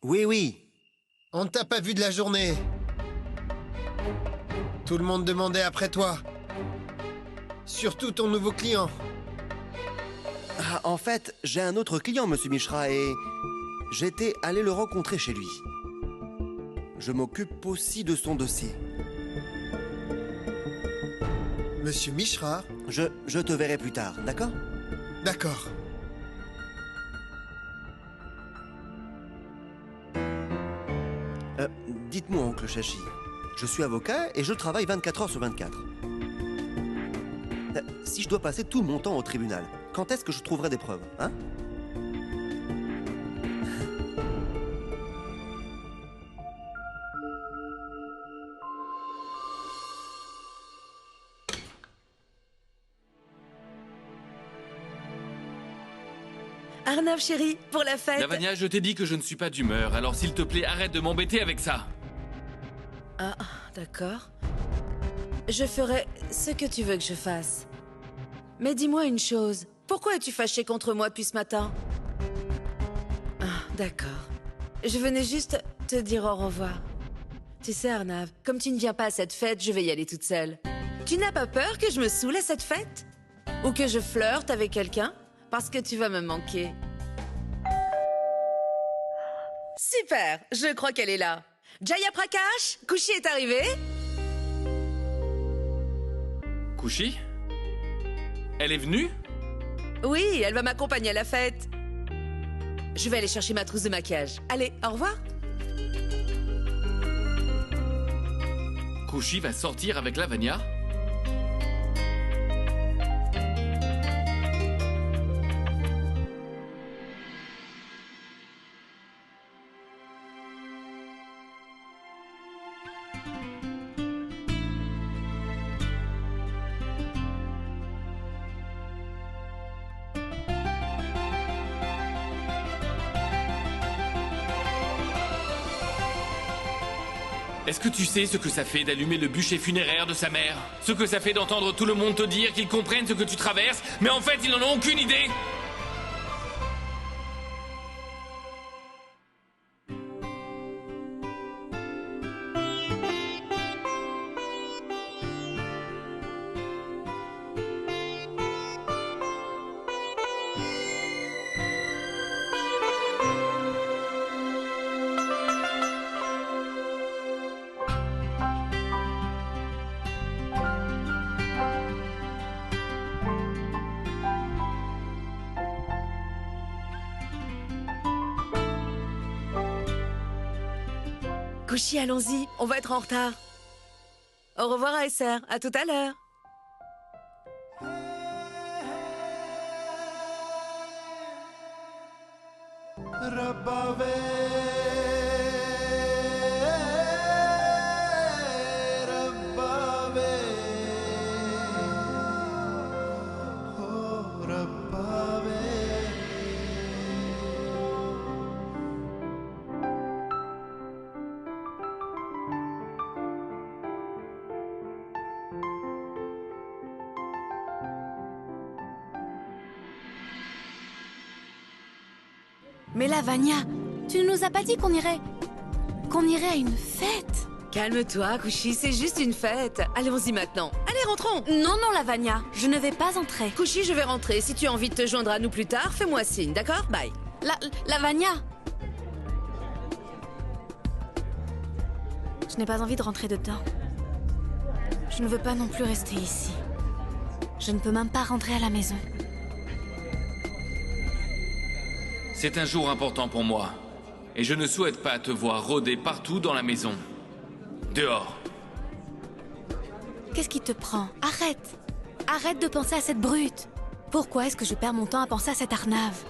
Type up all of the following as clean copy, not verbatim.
Oui, oui. On ne t'a pas vu de la journée. Tout le monde demandait après toi. Surtout ton nouveau client. Ah, en fait, j'ai un autre client, Monsieur Mishra, et j'étais allé le rencontrer chez lui. Je m'occupe aussi de son dossier. Monsieur Mishra? Je te verrai plus tard, d'accord? D'accord. Dites-moi, oncle Shashi, je suis avocat et je travaille 24 heures sur 24. Si je dois passer tout mon temps au tribunal, quand est-ce que je trouverai des preuves, hein? Arnav, chérie, pour la fête. Lavanya, je t'ai dit que je ne suis pas d'humeur, alors s'il te plaît, arrête de m'embêter avec ça. Ah, d'accord. Je ferai ce que tu veux que je fasse. Mais dis-moi une chose. Pourquoi es-tu fâché contre moi depuis ce matin? Ah, d'accord. Je venais juste te dire au revoir. Tu sais, Arnav, comme tu ne viens pas à cette fête, je vais y aller toute seule. Tu n'as pas peur que je me saoule à cette fête? Ou que je flirte avec quelqu'un? Parce que tu vas me manquer. Super! Je crois qu'elle est là. Jaya Prakash, Kushi est arrivé? Kushi? Elle est venue? Oui, elle va m'accompagner à la fête. Je vais aller chercher ma trousse de maquillage. Allez, au revoir. Kushi va sortir avec Lavanya? Est-ce que tu sais ce que ça fait d'allumer le bûcher funéraire de sa mère? Ce que ça fait d'entendre tout le monde te dire qu'ils comprennent ce que tu traverses, mais en fait ils n'en ont aucune idée? Kushi, allons-y, on va être en retard. Au revoir, ASR, à tout à l'heure. Mais Lavanya, tu ne nous as pas dit qu'on irait à une fête? Calme-toi, Kushi, c'est juste une fête. Allons-y maintenant. Allez, rentrons. Non, non, Lavanya, je ne vais pas entrer. Kushi, je vais rentrer. Si tu as envie de te joindre à nous plus tard, fais-moi signe, d'accord? Bye. Lavanya! Je n'ai pas envie de rentrer dedans. Je ne veux pas non plus rester ici. Je ne peux même pas rentrer à la maison. C'est un jour important pour moi. Et je ne souhaite pas te voir rôder partout dans la maison. Dehors. Qu'est-ce qui te prend? Arrête! Arrête de penser à cette brute! Pourquoi est-ce que je perds mon temps à penser à cette Arnav?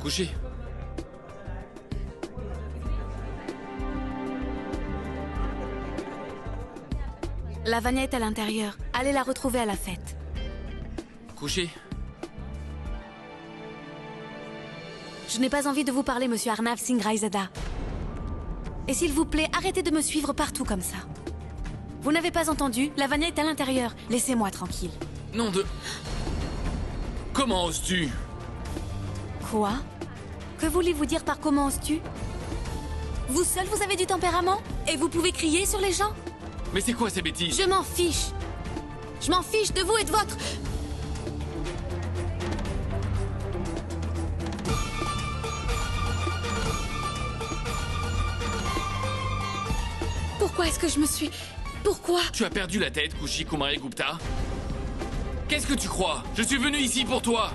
Couché. Lavanya est à l'intérieur. Allez la retrouver à la fête. Couché. Je n'ai pas envie de vous parler, monsieur Arnav Singh Raizada. Et s'il vous plaît, arrêtez de me suivre partout comme ça. Vous n'avez pas entendu? Lavanya est à l'intérieur. Laissez-moi tranquille. Nom de... Comment oses-tu? Quoi? Que voulez-vous dire par comment oses-tu? Vous seul, vous avez du tempérament? Et vous pouvez crier sur les gens? Mais c'est quoi ces bêtises? Je m'en fiche. Je m'en fiche de vous et de votre... Pourquoi est-ce que je me suis... Pourquoi? Tu as perdu la tête, Kushi Kumari Gupta? Qu'est-ce que tu crois? Je suis venu ici pour toi!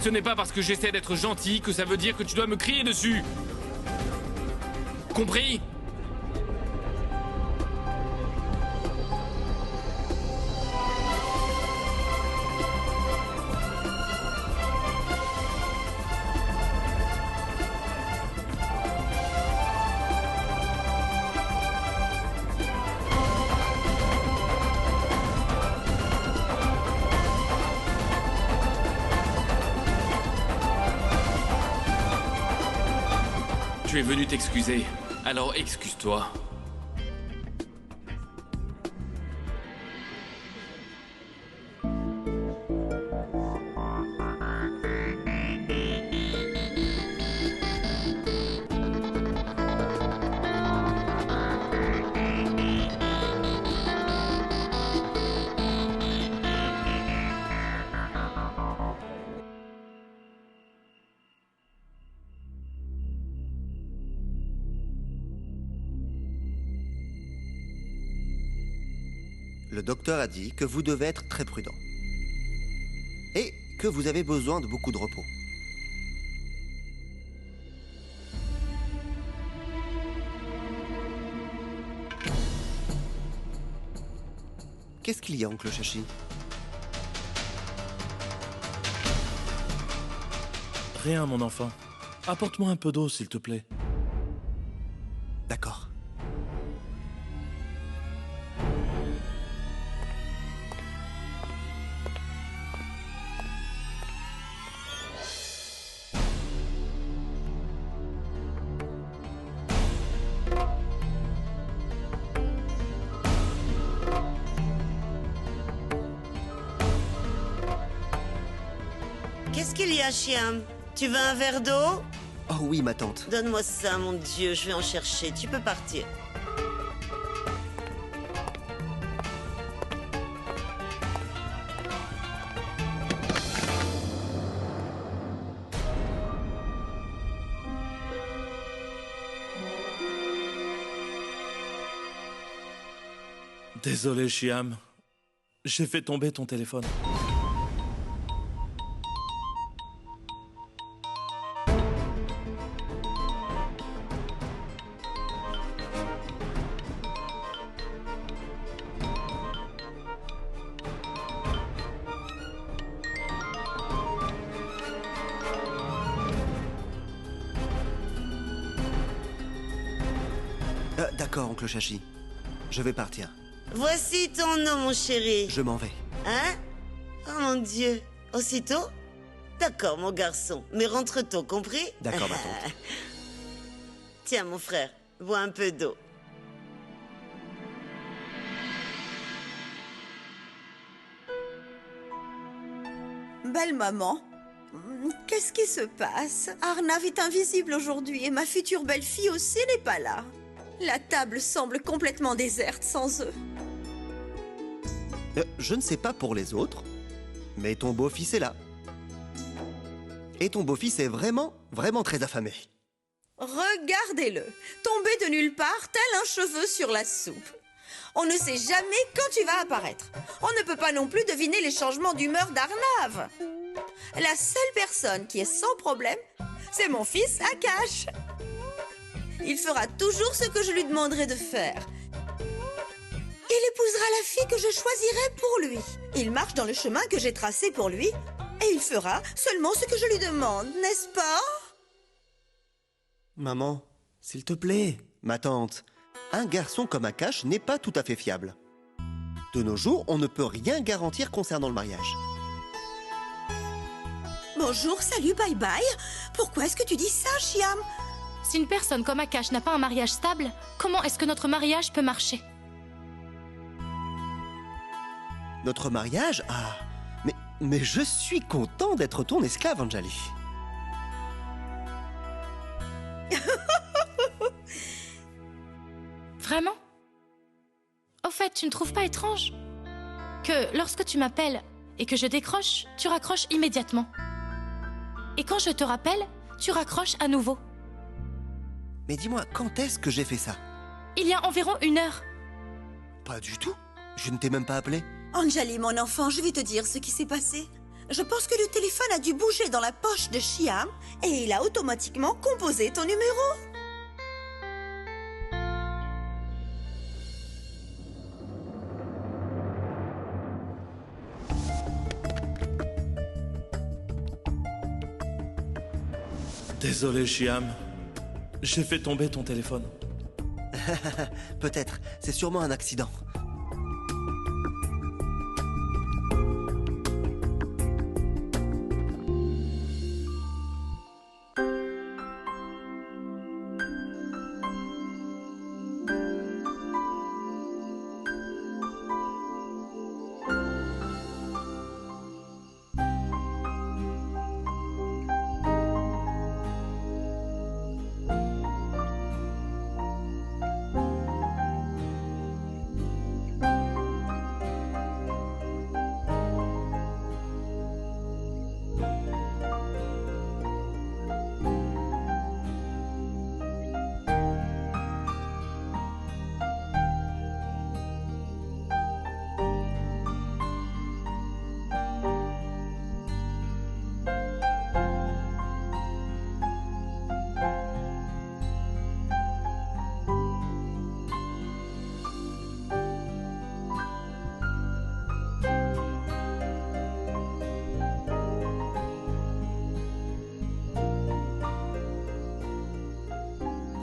Ce n'est pas parce que j'essaie d'être gentil que ça veut dire que tu dois me crier dessus! Compris? Tu es venu t'excuser, alors excuse-toi. Le docteur a dit que vous devez être très prudent. Et que vous avez besoin de beaucoup de repos. Qu'est-ce qu'il y a, oncle Shashi? Rien, mon enfant. Apporte-moi un peu d'eau, s'il te plaît. D'accord. Qu'est-ce qu'il y a, Shyam? Tu veux un verre d'eau? Oh oui, ma tante. Donne-moi ça, mon Dieu, je vais en chercher. Tu peux partir. Désolé, Shyam. J'ai fait tomber ton téléphone. D'accord, oncle Shashi. Je vais partir. Voici ton nom, mon chéri. Je m'en vais. Hein? Oh mon Dieu. Aussitôt? D'accord, mon garçon. Mais rentre tôt, compris? D'accord, ma tante. Tiens, mon frère, bois un peu d'eau. Belle maman, qu'est-ce qui se passe? Arnav est invisible aujourd'hui et ma future belle-fille aussi n'est pas là. La table semble complètement déserte sans eux. Je ne sais pas pour les autres, mais ton beau-fils est là. Et ton beau-fils est vraiment très affamé. Regardez-le, tombé de nulle part, tel un cheveu sur la soupe. On ne sait jamais quand tu vas apparaître. On ne peut pas non plus deviner les changements d'humeur d'Arnav. La seule personne qui est sans problème, c'est mon fils Akash. Il fera toujours ce que je lui demanderai de faire. Il épousera la fille que je choisirai pour lui. Il marche dans le chemin que j'ai tracé pour lui Et il fera seulement ce que je lui demande, n'est-ce pas? Maman, s'il te plaît. Ma tante, un garçon comme Akash n'est pas tout à fait fiable. De nos jours, on ne peut rien garantir concernant le mariage. Bonjour, salut, bye bye. Pourquoi est-ce que tu dis ça, Shyam? Si une personne comme Akash n'a pas un mariage stable, comment est-ce que notre mariage peut marcher? Notre mariage? Ah, mais je suis content d'être ton esclave, Anjali. Vraiment? Au fait, tu ne trouves pas étrange que lorsque tu m'appelles et que je décroche, tu raccroches immédiatement. Et quand je te rappelle, tu raccroches à nouveau. Mais dis-moi, quand est-ce que j'ai fait ça? Il y a environ 1 heure. Pas du tout. Je ne t'ai même pas appelé. Anjali, mon enfant, je vais te dire ce qui s'est passé. Je pense que le téléphone a dû bouger dans la poche de Shyam et il a automatiquement composé ton numéro. Désolé, Shyam. J'ai fait tomber ton téléphone. Peut-être. C'est sûrement un accident.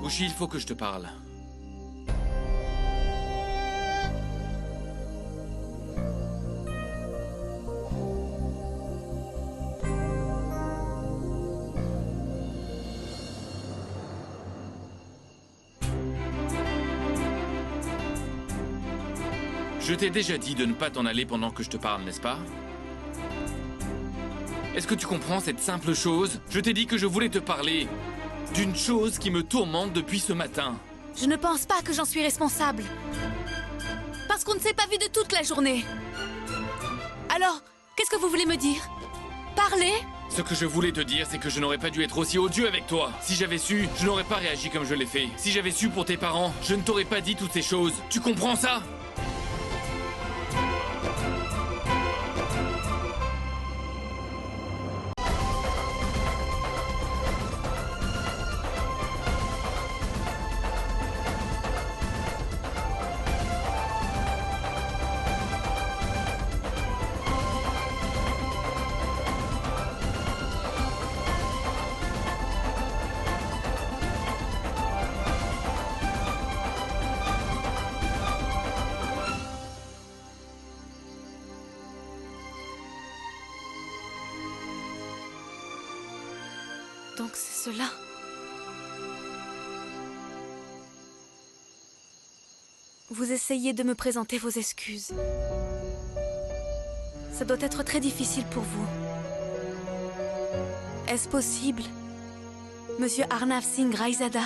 Khushi, il faut que je te parle. Je t'ai déjà dit de ne pas t'en aller pendant que je te parle, n'est-ce pas? Est-ce que tu comprends cette simple chose? Je t'ai dit que je voulais te parler d'une chose qui me tourmente depuis ce matin. Je ne pense pas que j'en suis responsable. Parce qu'on ne s'est pas vu de toute la journée. Alors, qu'est-ce que vous voulez me dire? Parler? Ce que je voulais te dire, c'est que je n'aurais pas dû être aussi odieux avec toi. Si j'avais su, je n'aurais pas réagi comme je l'ai fait. Si j'avais su pour tes parents, je ne t'aurais pas dit toutes ces choses. Tu comprends ça? Donc c'est cela. Vous essayez de me présenter vos excuses. Ça doit être très difficile pour vous. Est-ce possible, Monsieur Arnav Singh Raizada?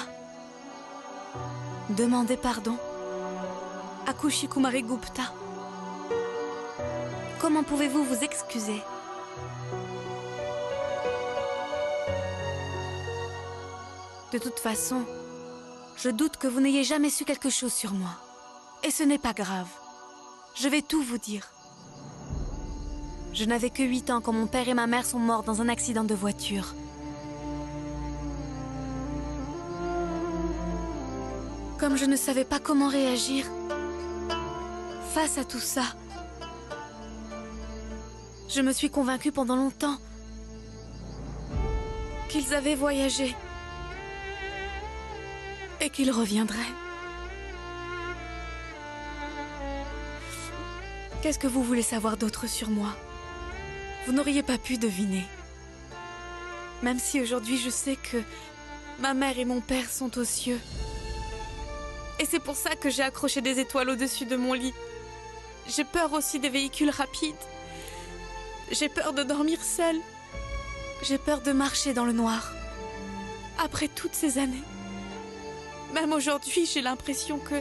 Demandez pardon à Khushi Kumari Gupta. Comment pouvez-vous vous excuser? De toute façon, je doute que vous n'ayez jamais su quelque chose sur moi. Et ce n'est pas grave. Je vais tout vous dire. Je n'avais que 8 ans quand mon père et ma mère sont morts dans un accident de voiture. Comme je ne savais pas comment réagir face à tout ça, Je me suis convaincue pendant longtemps qu'ils avaient voyagé et qu'ils reviendraient. Qu'est-ce que vous voulez savoir d'autre sur moi? Vous n'auriez pas pu deviner. Même si aujourd'hui je sais que ma mère et mon père sont aux cieux. Et c'est pour ça que j'ai accroché des étoiles au-dessus de mon lit. J'ai peur aussi des véhicules rapides. J'ai peur de dormir seule. J'ai peur de marcher dans le noir. Après toutes ces années. Même aujourd'hui, j'ai l'impression que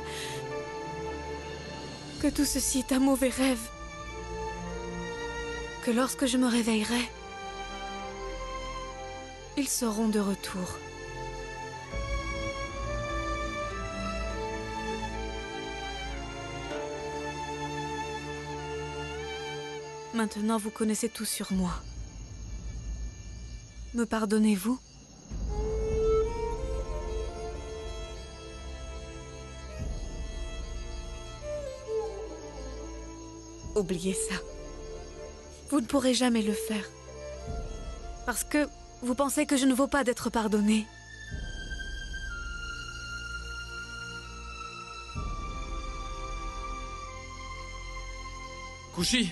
tout ceci est un mauvais rêve. Que lorsque je me réveillerai, ils seront de retour. Maintenant, vous connaissez tout sur moi. Me pardonnez-vous? Oubliez ça. Vous ne pourrez jamais le faire. Parce que vous pensez que je ne vaux pas d'être pardonnée. Kushi!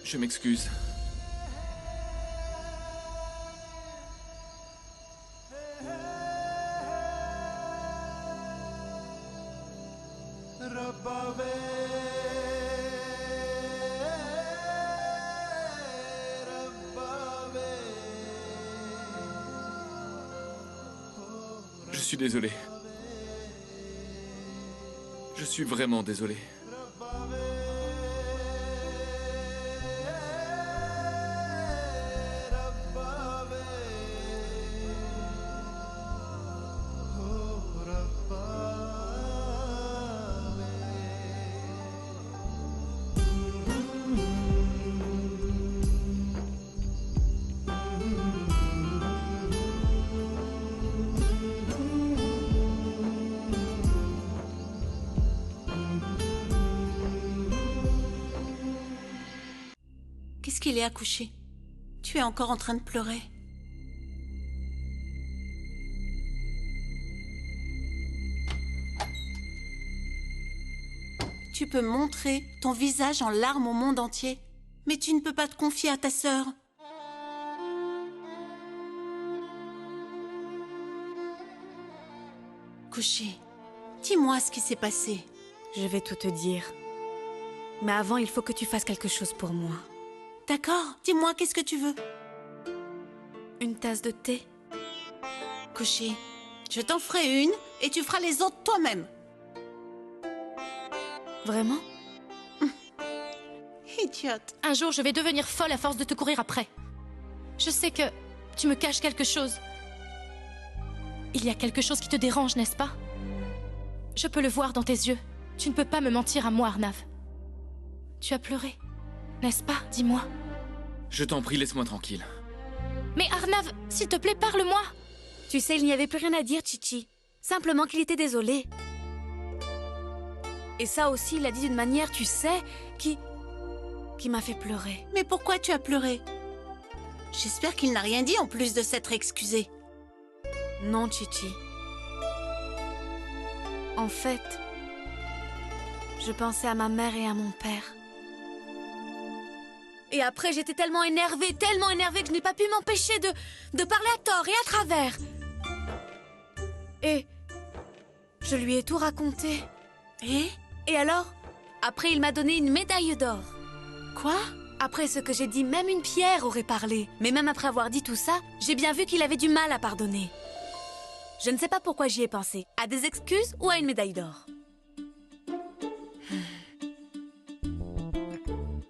Je m'excuse. Je suis désolé. Je suis vraiment désolé. Qu'est-ce qu'il est accouché? Tu es encore en train de pleurer. Tu peux montrer ton visage en larmes au monde entier, mais tu ne peux pas te confier à ta sœur. Kushi, dis-moi ce qui s'est passé. Je vais tout te dire. Mais avant, il faut que tu fasses quelque chose pour moi. D'accord, dis-moi, qu'est-ce que tu veux? Une tasse de thé? Kushi, je t'en ferai une et tu feras les autres toi-même. Vraiment? Idiote. Un jour, je vais devenir folle à force de te courir après. Je sais que tu me caches quelque chose. Il y a quelque chose qui te dérange, n'est-ce pas? Je peux le voir dans tes yeux. Tu ne peux pas me mentir à moi, Arnav. Tu as pleuré, n'est-ce pas? Dis-moi. Je t'en prie, laisse-moi tranquille. Mais Arnav, s'il te plaît, parle-moi. Tu sais, il n'y avait plus rien à dire, Chichi. Simplement qu'il était désolé. Et ça aussi, il l'a dit d'une manière, tu sais, qui m'a fait pleurer. Mais pourquoi tu as pleuré? J'espère qu'il n'a rien dit en plus de s'être excusé. Non, Chichi. En fait, je pensais à ma mère et à mon père. Et après, j'étais tellement énervée que je n'ai pas pu m'empêcher de parler à tort et à travers. Et je lui ai tout raconté. Et alors, après, il m'a donné une médaille d'or. Quoi? Après ce que j'ai dit, même une pierre aurait parlé. Mais même après avoir dit tout ça, j'ai bien vu qu'il avait du mal à pardonner. Je ne sais pas pourquoi j'y ai pensé. À des excuses ou à une médaille d'or?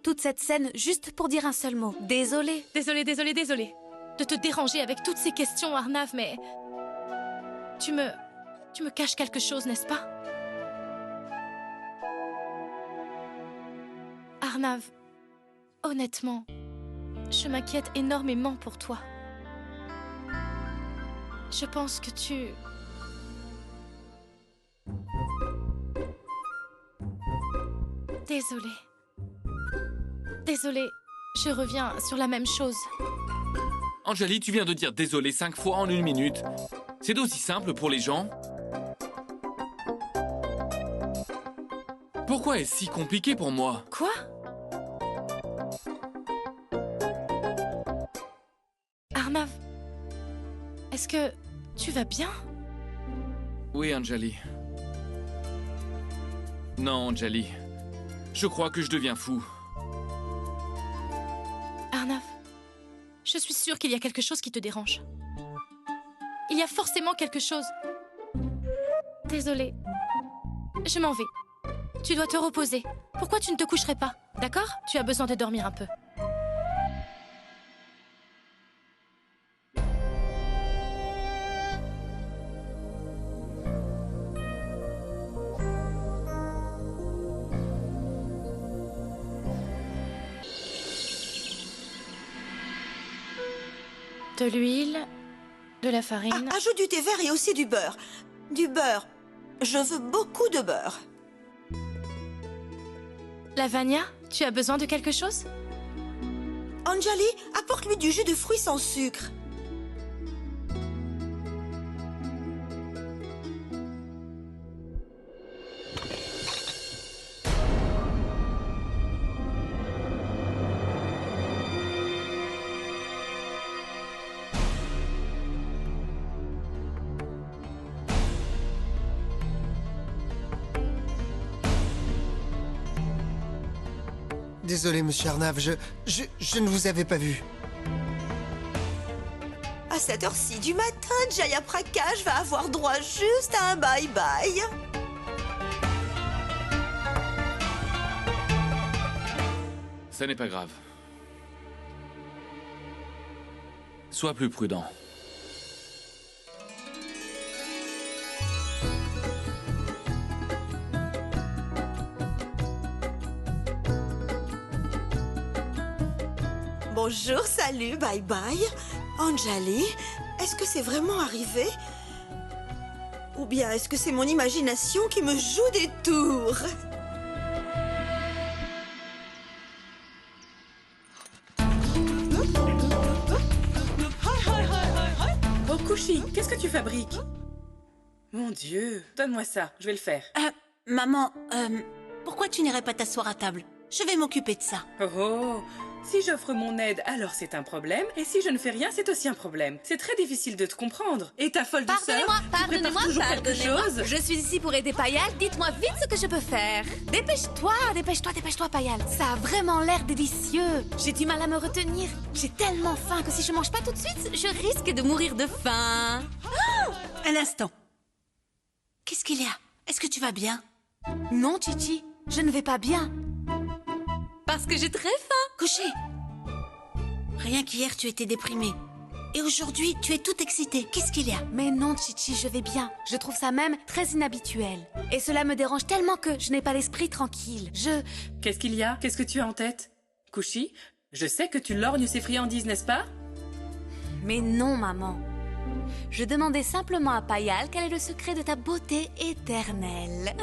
Toute cette scène juste pour dire un seul mot. Désolée. Désolée, désolée, désolée. de te déranger avec toutes ces questions, Arnav, mais... Tu me caches quelque chose, n'est-ce pas? Arnav, honnêtement, je m'inquiète énormément pour toi. Je pense que tu... Désolée, je reviens sur la même chose. Anjali, tu viens de dire désolé 5 fois en 1 minute. C'est aussi simple pour les gens. Pourquoi est-ce si compliqué pour moi? Quoi? Arnav, est-ce que tu vas bien? Oui, Anjali. Non, Anjali. Je crois que je deviens fou. Arnav, je suis sûre qu'il y a quelque chose qui te dérange. Il y a forcément quelque chose. Désolée. Je m'en vais. Tu dois te reposer. Pourquoi tu ne te coucherais pas? D'accord? Tu as besoin de dormir un peu. De l'huile, de la farine... Ajoute du thé vert et aussi du beurre. Du beurre. Je veux beaucoup de beurre. Lavanya, tu as besoin de quelque chose? Anjali, apporte-lui du jus de fruits sans sucre. Désolé, monsieur Arnav, je ne vous avais pas vu. À cette heure-ci du matin, Jaya Prakash va avoir droit juste à un bye-bye. Ça n'est pas grave. Sois plus prudent. Bonjour, salut, bye-bye. Anjali, est-ce que c'est vraiment arrivé? Ou bien est-ce que c'est mon imagination qui me joue des tours? Oh, Kushi, qu'est-ce que tu fabriques? Mon Dieu, donne-moi ça, je vais le faire. Maman, pourquoi tu n'irais pas t'asseoir à table? Je vais m'occuper de ça. Oh oh, si j'offre mon aide, alors c'est un problème. Et si je ne fais rien, c'est aussi un problème. C'est très difficile de te comprendre. Et ta folle douceur, Pardonnez-moi, chose. Je suis ici pour aider Payal. Dites-moi vite ce que je peux faire. Dépêche-toi, Payal. Ça a vraiment l'air délicieux. J'ai du mal à me retenir. J'ai tellement faim que si je mange pas tout de suite, je risque de mourir de faim. Un instant. Qu'est-ce qu'il y a? Est-ce que tu vas bien? Non, Chichi, je ne vais pas bien. Parce que j'ai très faim. Couché. Rien qu'hier, tu étais déprimée. Et aujourd'hui, tu es toute excitée. Qu'est-ce qu'il y a? Mais non, Chichi, je vais bien. Je trouve ça même très inhabituel. Et cela me dérange tellement que je n'ai pas l'esprit tranquille. Qu'est-ce qu'il y a? Qu'est-ce que tu as en tête? Kushi, je sais que tu lorgnes ces friandises, n'est-ce pas? Mais non, maman. Je demandais simplement à Payal quel est le secret de ta beauté éternelle.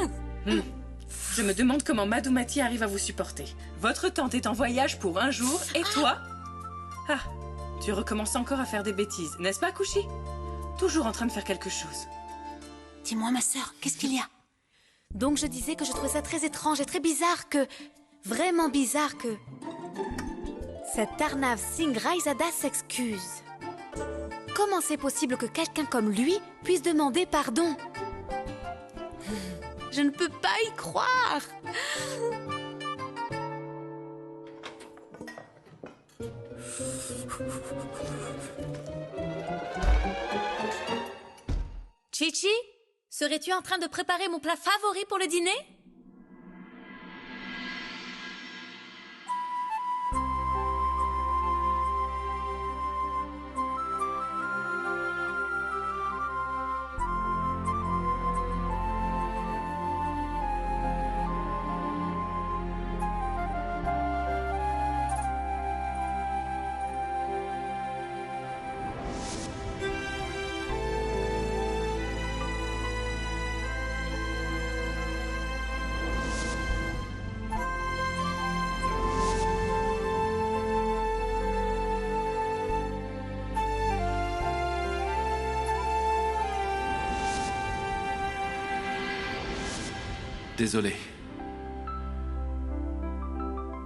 Je me demande comment Madhumati arrive à vous supporter. Votre tante est en voyage pour 1 jour, et toi? Ah, tu recommences encore à faire des bêtises, n'est-ce pas, Kushi? Toujours en train de faire quelque chose. Dis-moi, ma sœur, qu'est-ce qu'il y a? Donc je disais que je trouvais ça très étrange et très bizarre que... Vraiment bizarre que... Cet Arnav Singh Raizada s'excuse. Comment c'est possible que quelqu'un comme lui puisse demander pardon? Je ne peux pas y croire. Chichi, serais-tu en train de préparer mon plat favori pour le dîner? Désolé.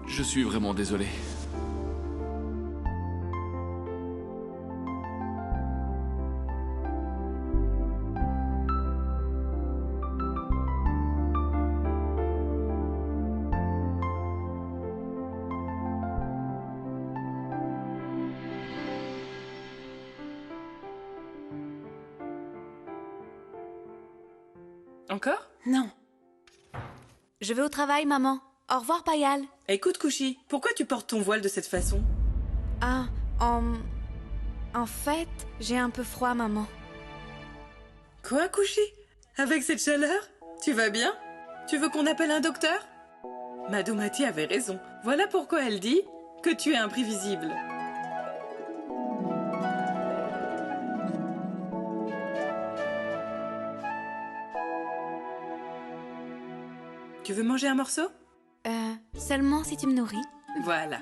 Je suis vraiment désolé. Encore? Non. Je vais au travail, maman. Au revoir, Payal. Écoute, Kushi, pourquoi tu portes ton voile de cette façon? Ah, en fait, j'ai un peu froid, maman. Quoi, Kushi? Avec cette chaleur? Tu vas bien? Tu veux qu'on appelle un docteur? Madhumati avait raison. Voilà pourquoi elle dit que tu es imprévisible. Tu veux manger un morceau? Seulement si tu me nourris. Voilà.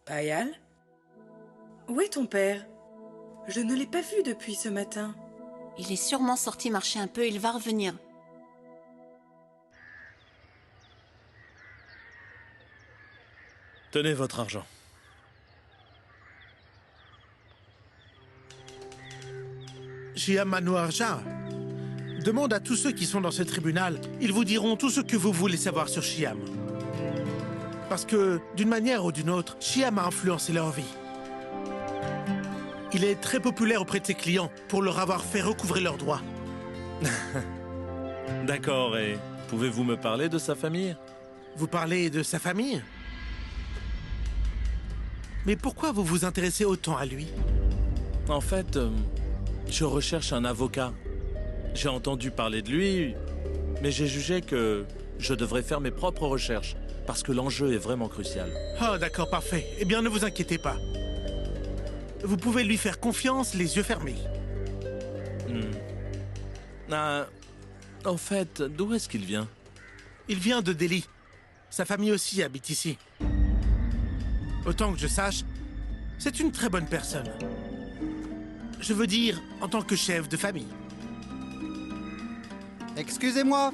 Payal? Où est ton père? Je ne l'ai pas vu depuis ce matin. Il est sûrement sorti marcher un peu, il va revenir. Tenez votre argent. Shyam Manoharja, demande à tous ceux qui sont dans ce tribunal, ils vous diront tout ce que vous voulez savoir sur Shyam. Parce que, d'une manière ou d'une autre, Shyam a influencé leur vie. Il est très populaire auprès de ses clients pour leur avoir fait recouvrer leurs droits. D'accord, et pouvez-vous me parler de sa famille? Vous parlez de sa famille? Mais pourquoi vous vous intéressez autant à lui? En fait, je recherche un avocat. J'ai entendu parler de lui, mais j'ai jugé que je devrais faire mes propres recherches, parce que l'enjeu est vraiment crucial. Oh, d'accord, parfait. Eh bien, ne vous inquiétez pas. Vous pouvez lui faire confiance les yeux fermés. En fait, d'où est-ce qu'il vient? Il vient de Delhi. Sa famille aussi habite ici. Autant que je sache, c'est une très bonne personne. Je veux dire, en tant que chef de famille. Excusez-moi.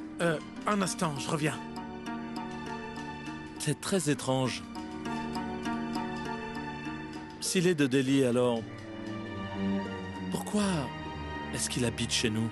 Un instant, je reviens. C'est très étrange. S'il est de Delhi, alors... pourquoi est-ce qu'il habite chez nous?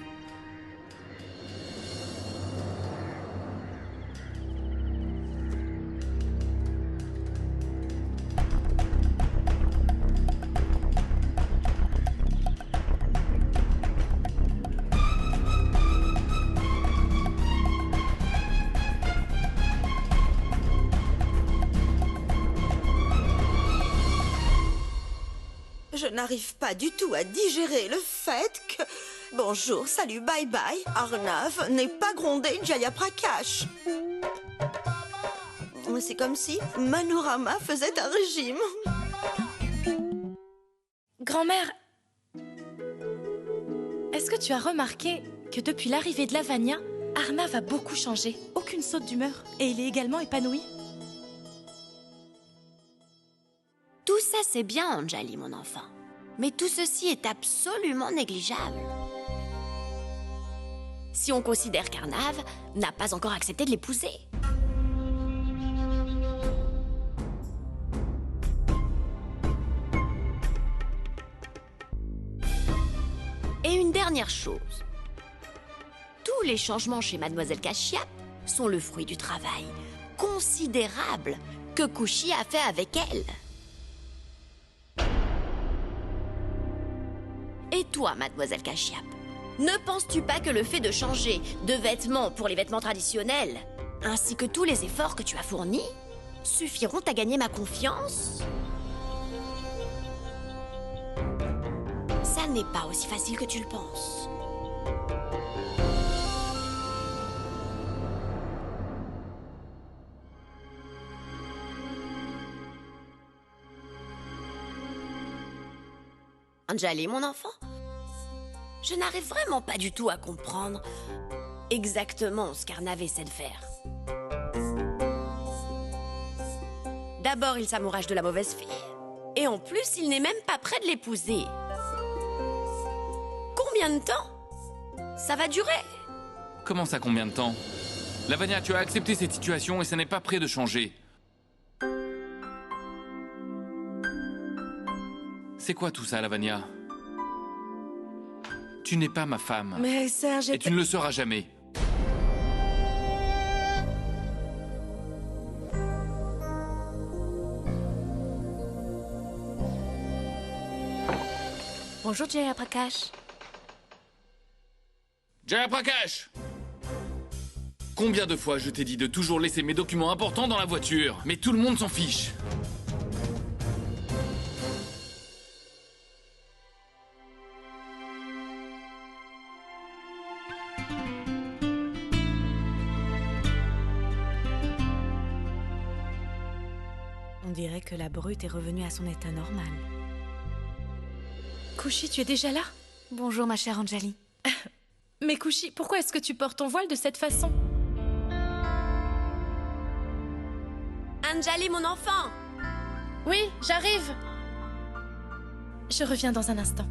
Je n'arrive pas du tout à digérer le fait que... Bonjour, salut, bye bye. Arnav n'est pas grondé Jaya Prakash. C'est comme si Manorama faisait un régime. Grand-mère, est-ce que tu as remarqué que depuis l'arrivée de Lavanya, Arnav a beaucoup changé? Aucune saute d'humeur. Et il est également épanoui. Tout ça, c'est bien, Anjali, mon enfant. Mais tout ceci est absolument négligeable. Si on considère qu'Arnav n'a pas encore accepté de l'épouser. Et une dernière chose. Tous les changements chez Mademoiselle Kashyap sont le fruit du travail considérable que Kushi a fait avec elle. Et toi, Mademoiselle Kashyap, ne penses-tu pas que le fait de changer de vêtements pour les vêtements traditionnels, ainsi que tous les efforts que tu as fournis, suffiront à gagner ma confiance? Ça n'est pas aussi facile que tu le penses. Anjali, mon enfant, je n'arrive vraiment pas du tout à comprendre exactement ce qu'Arnav essaie de faire. D'abord, il s'amourage de la mauvaise fille, et en plus, il n'est même pas prêt de l'épouser. combien de temps? Ça va durer. Comment ça, combien de temps? Lavanya, tu as accepté cette situation et ça n'est pas prêt de changer. C'est quoi tout ça, Lavanya? Tu n'es pas ma femme. Mais Serge... Et tu ne le seras jamais. Bonjour Jaya Prakash. Jaya Prakash! Combien de fois je t'ai dit de toujours laisser mes documents importants dans la voiture? Mais tout le monde s'en fiche. On dirait que la brute est revenue à son état normal. Kushi, tu es déjà là? Bonjour ma chère Anjali. Mais Kushi, pourquoi est-ce que tu portes ton voile de cette façon? Anjali, mon enfant! Oui, j'arrive. Je reviens dans un instant.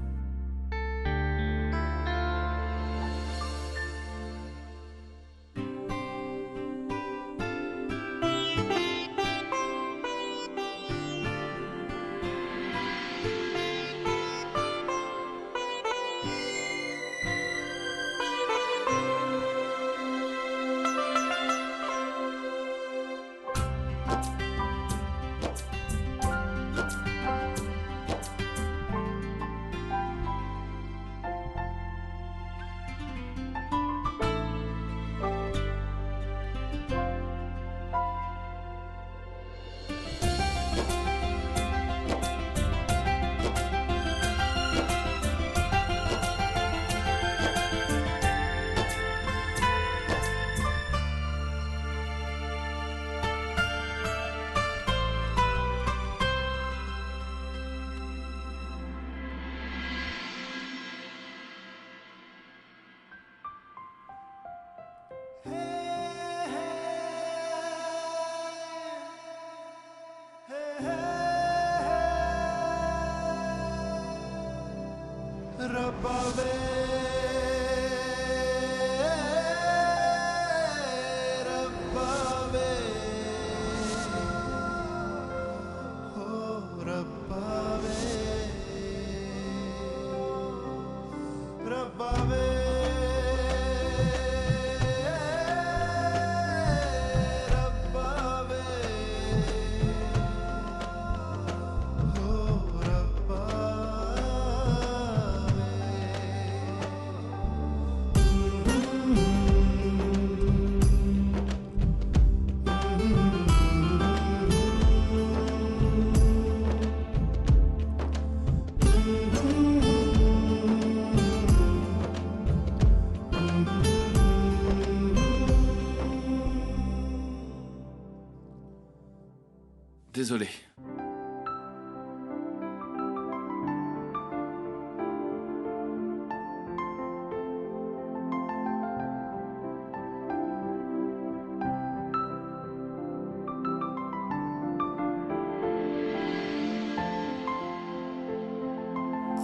Désolé.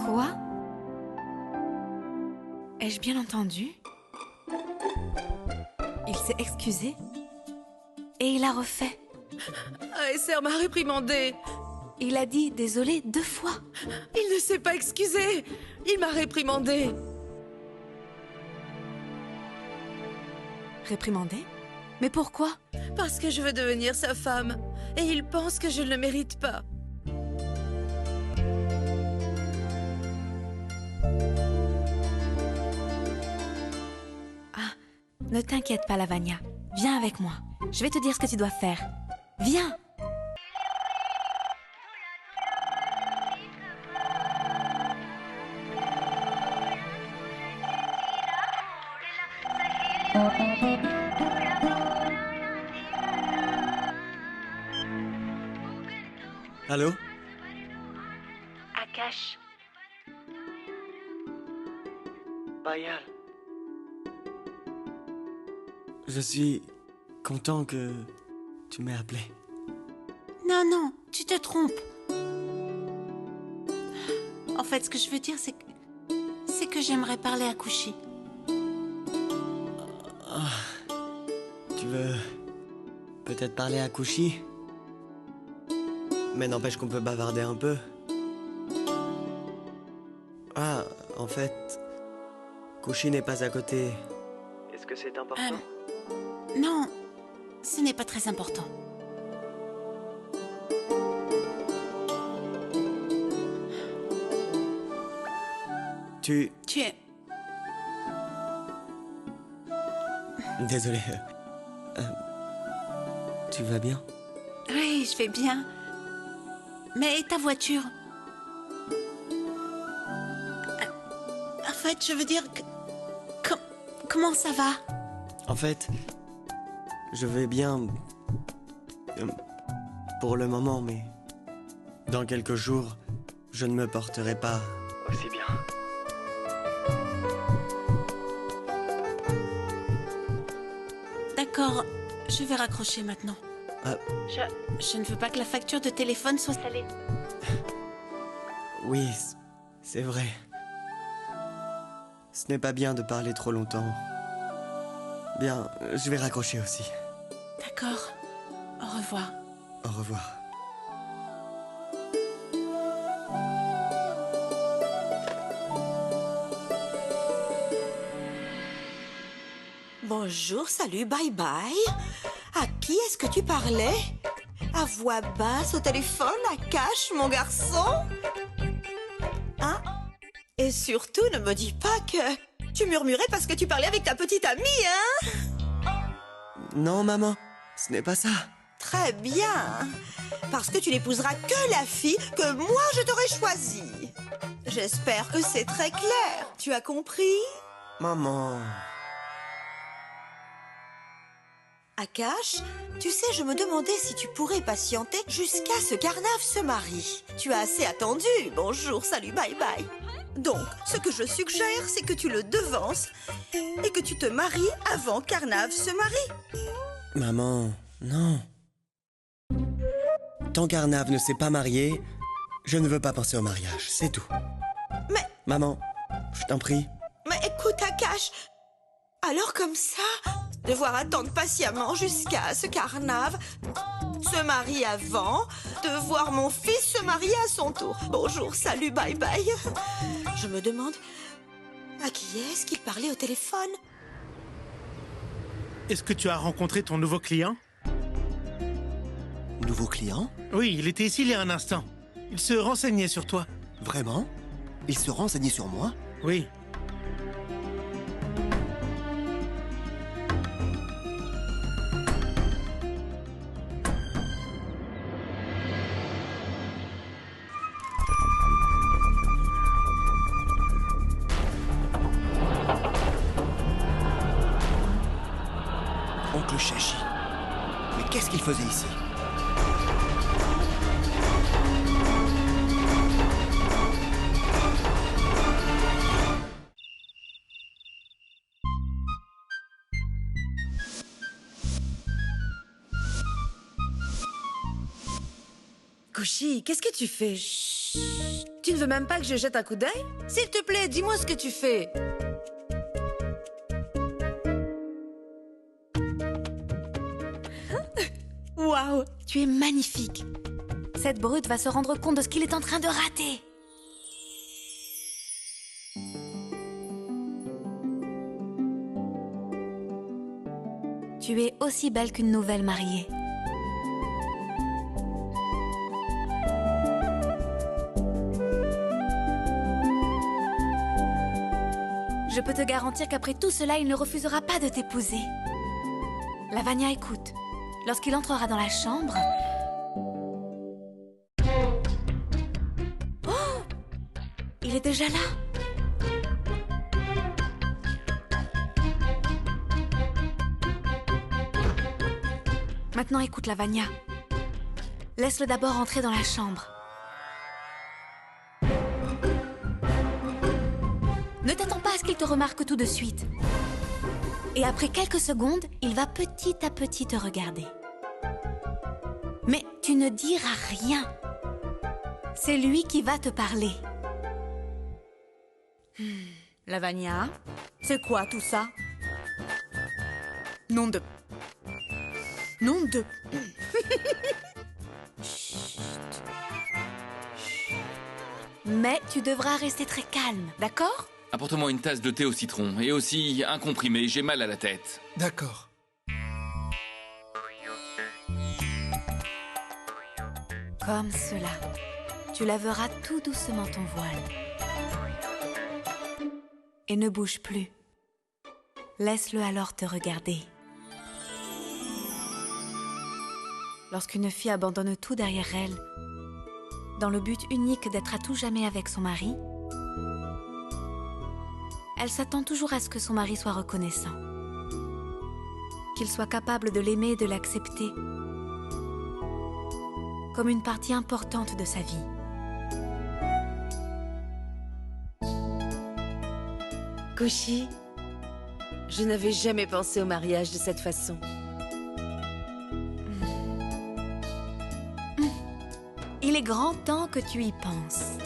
Quoi? Ai-je bien entendu? Il s'est excusé et il a refait. Aesser m'a réprimandé. Il a dit désolé 2 fois. Il ne s'est pas excusé. Il m'a réprimandé. Réprimandé? Mais pourquoi? Parce que je veux devenir sa femme. Et il pense que je ne le mérite pas. Ah, ne t'inquiète pas, Lavanya. Viens avec moi. Je vais te dire ce que tu dois faire. Viens! Allô? Akash. Bayal. Je suis content que tu m'aies appelé. Non, non, tu te trompes. En fait, ce que je veux dire, c'est que que j'aimerais parler à Kushi. Tu veux peut-être parler à Kushi? Mais n'empêche qu'on peut bavarder un peu. Ah, en fait, Kushi n'est pas à côté. Est-ce que c'est important? Non, ce n'est pas très important. Tu es... Désolé. Tu vas bien? Oui, je vais bien. Mais ta voiture? En fait, je veux dire... Comment ça va? En fait, je vais bien... pour le moment, mais... dans quelques jours, je ne me porterai pas aussi bien. D'accord, je vais raccrocher maintenant. Je ne veux pas que la facture de téléphone soit salée. Oui, c'est vrai. Ce n'est pas bien de parler trop longtemps. Bien, je vais raccrocher aussi. D'accord. Au revoir. Au revoir. Bonjour, salut, bye bye. À qui est-ce que tu parlais? À voix basse, au téléphone, à cache, mon garçon? Hein? Et surtout, ne me dis pas que tu murmurais parce que tu parlais avec ta petite amie, hein? Non, maman, ce n'est pas ça. Très bien. Parce que tu n'épouseras que la fille que moi je t'aurais choisie. J'espère que c'est très clair. Tu as compris? Maman... Akash, tu sais, je me demandais si tu pourrais patienter jusqu'à ce qu'Arnav se marie. Tu as assez attendu. Bonjour, salut, bye bye. Donc, ce que je suggère, c'est que tu le devances et que tu te maries avant qu'Arnav se marie. Maman, non. Tant qu'Arnav ne s'est pas marié, je ne veux pas penser au mariage, c'est tout. Mais... Maman, je t'en prie. Mais écoute, Akash, alors comme ça, devoir attendre patiemment jusqu'à ce qu'Arnav se marie avant, de voir mon fils se marier à son tour. Bonjour, salut, bye bye. Je me demande à qui est-ce qu'il parlait au téléphone? Est-ce que tu as rencontré ton nouveau client? Nouveau client? Oui, il était ici il y a un instant. Il se renseignait sur toi. Vraiment? Il se renseignait sur moi? Oui. Oncle Shashi. Mais qu'est-ce qu'il faisait ici? Kushi, qu'est-ce que tu fais? Tu ne veux même pas que je jette un coup d'œil? S'il te plaît, dis-moi ce que tu fais. Waouh, tu es magnifique. Cette brute va se rendre compte de ce qu'il est en train de rater. Tu es aussi belle qu'une nouvelle mariée. Je peux te garantir qu'après tout cela, il ne refusera pas de t'épouser. Lavanya, écoute. Lorsqu'il entrera dans la chambre... Oh! Il est déjà là. Maintenant, écoute, Lavanya. Laisse-le d'abord entrer dans la chambre. Ne t'attends pas à ce qu'il te remarque tout de suite. Et après quelques secondes, il va petit à petit te regarder. Mais tu ne diras rien. C'est lui qui va te parler. Lavagna, c'est quoi tout ça? Nom de... Nom de... Mais tu devras rester très calme, d'accord? Apporte-moi une tasse de thé au citron et aussi un comprimé, j'ai mal à la tête. D'accord. Comme cela. Tu laveras tout doucement ton voile. Et ne bouge plus. Laisse-le alors te regarder. Lorsqu'une fille abandonne tout derrière elle, dans le but unique d'être à tout jamais avec son mari, elle s'attend toujours à ce que son mari soit reconnaissant, qu'il soit capable de l'aimer et de l'accepter comme une partie importante de sa vie. Koshi, je n'avais jamais pensé au mariage de cette façon. Il est grand temps que tu y penses.